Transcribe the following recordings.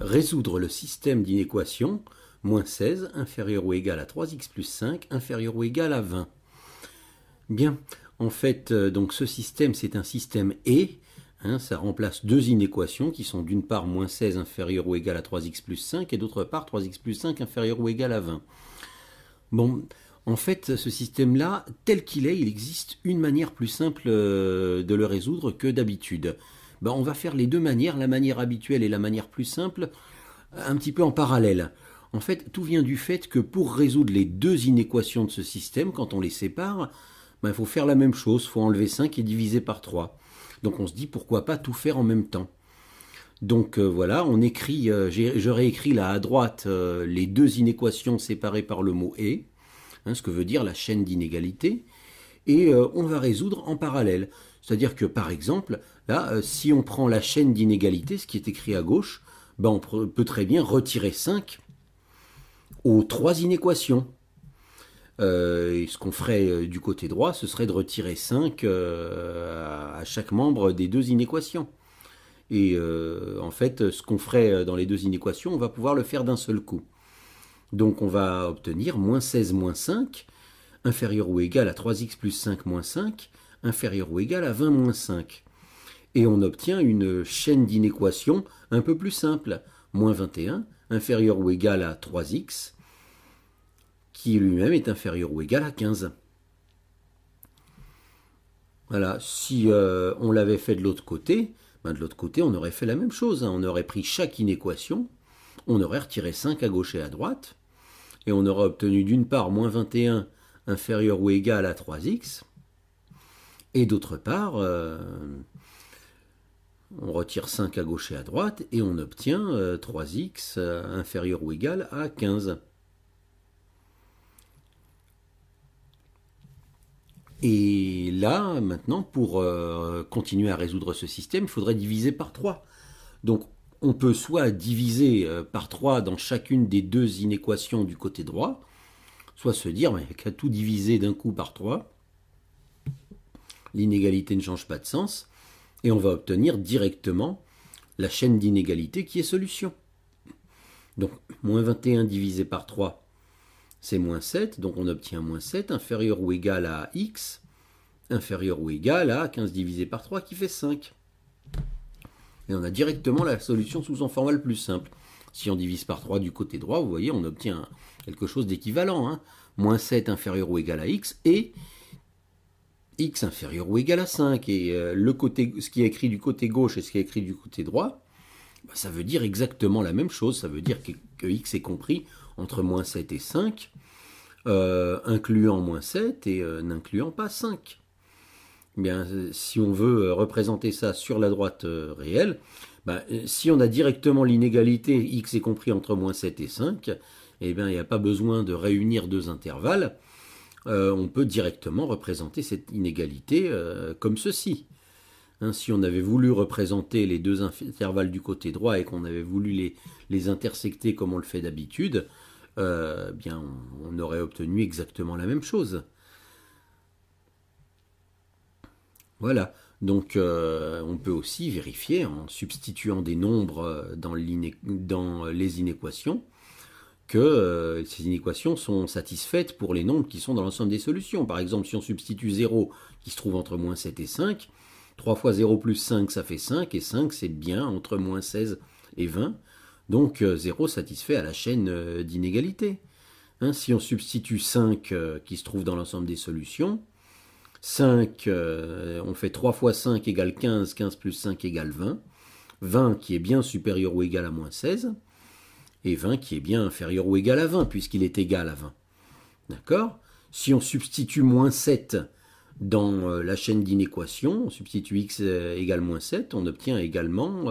Résoudre le système d'inéquation moins 16 inférieur ou égal à 3x plus 5 inférieur ou égal à 20. Bien, en fait, donc ce système, c'est un système et. Ça remplace deux inéquations qui sont d'une part moins 16 inférieur ou égal à 3x plus 5 et d'autre part 3x plus 5 inférieur ou égal à 20. Bon, en fait, ce système-là, tel qu'il est, il existe une manière plus simple de le résoudre que d'habitude. Ben, on va faire les deux manières, la manière habituelle et la manière plus simple, un petit peu en parallèle. En fait, tout vient du fait que pour résoudre les deux inéquations de ce système, quand on les sépare, ben, il faut faire la même chose, il faut enlever 5 et diviser par 3. Donc on se dit pourquoi pas tout faire en même temps. Donc voilà, on écrit, je réécris là à droite les deux inéquations séparées par le mot et, ce que veut dire la chaîne d'inégalités, et on va résoudre en parallèle. C'est-à-dire que par exemple, là, si on prend la chaîne d'inégalités, ce qui est écrit à gauche, ben, on peut très bien retirer 5 aux trois inéquations. Et ce qu'on ferait du côté droit, ce serait de retirer 5 à chaque membre des deux inéquations. Et en fait, ce qu'on ferait dans les deux inéquations, on va pouvoir le faire d'un seul coup. Donc on va obtenir moins 16 moins 5, inférieur ou égal à 3x plus 5 moins 5, inférieur ou égal à 20 moins 5. Et on obtient une chaîne d'inéquations un peu plus simple. Moins 21, inférieur ou égal à 3x, qui lui-même est inférieur ou égal à 15. Voilà, si on l'avait fait de l'autre côté, ben de l'autre côté, on aurait fait la même chose. On aurait pris chaque inéquation, on aurait retiré 5 à gauche et à droite, et on aurait obtenu d'une part moins 21 inférieur ou égal à 3x, et d'autre part, on retire 5 à gauche et à droite, et on obtient 3x inférieur ou égal à 15. Et là, maintenant, pour continuer à résoudre ce système, il faudrait diviser par 3. Donc, on peut soit diviser par 3 dans chacune des deux inéquations du côté droit, soit se dire qu'à tout diviser d'un coup par 3, l'inégalité ne change pas de sens, et on va obtenir directement la chaîne d'inégalité qui est solution. Donc, moins 21 divisé par 3, c'est moins 7, donc on obtient moins 7, inférieur ou égal à x, inférieur ou égal à 15 divisé par 3 qui fait 5. Et on a directement la solution sous son format le plus simple. Si on divise par 3 du côté droit, vous voyez, on obtient quelque chose d'équivalent. Moins 7 inférieur ou égal à x et x inférieur ou égal à 5. Et ce qui est écrit du côté gauche et ce qui est écrit du côté droit, ça veut dire exactement la même chose. Ça veut dire que x est compris entre moins 7 et 5, incluant moins 7 et n'incluant pas 5. Bien, si on veut représenter ça sur la droite réelle, si on a directement l'inégalité x est compris entre moins 7 et 5, il n'y a pas besoin de réunir deux intervalles. On peut directement représenter cette inégalité comme ceci. Si on avait voulu représenter les deux intervalles du côté droit et qu'on avait voulu les intersecter comme on le fait d'habitude, on aurait obtenu exactement la même chose. Voilà, donc on peut aussi vérifier en substituant des nombres dans les inéquations que ces inéquations sont satisfaites pour les nombres qui sont dans l'ensemble des solutions. Par exemple, si on substitue 0 qui se trouve entre moins 7 et 5, 3 fois 0 plus 5 ça fait 5, et 5 c'est bien entre moins 16 et 20, donc 0 satisfait à la chaîne d'inégalité. Si on substitue 5 qui se trouve dans l'ensemble des solutions, 5, on fait 3 fois 5 égale 15, 15 plus 5 égale 20, 20 qui est bien supérieur ou égal à moins 16, et 20 qui est bien inférieur ou égal à 20, puisqu'il est égal à 20. D'accord ? Si on substitue moins 7 dans la chaîne d'inéquation, on substitue x égale moins 7, on obtient également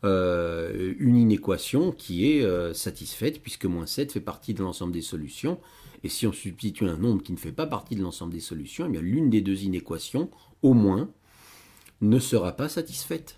une inéquation qui est satisfaite, puisque moins 7 fait partie de l'ensemble des solutions. Et si on substitue un nombre qui ne fait pas partie de l'ensemble des solutions, l'une des deux inéquations, au moins, ne sera pas satisfaite.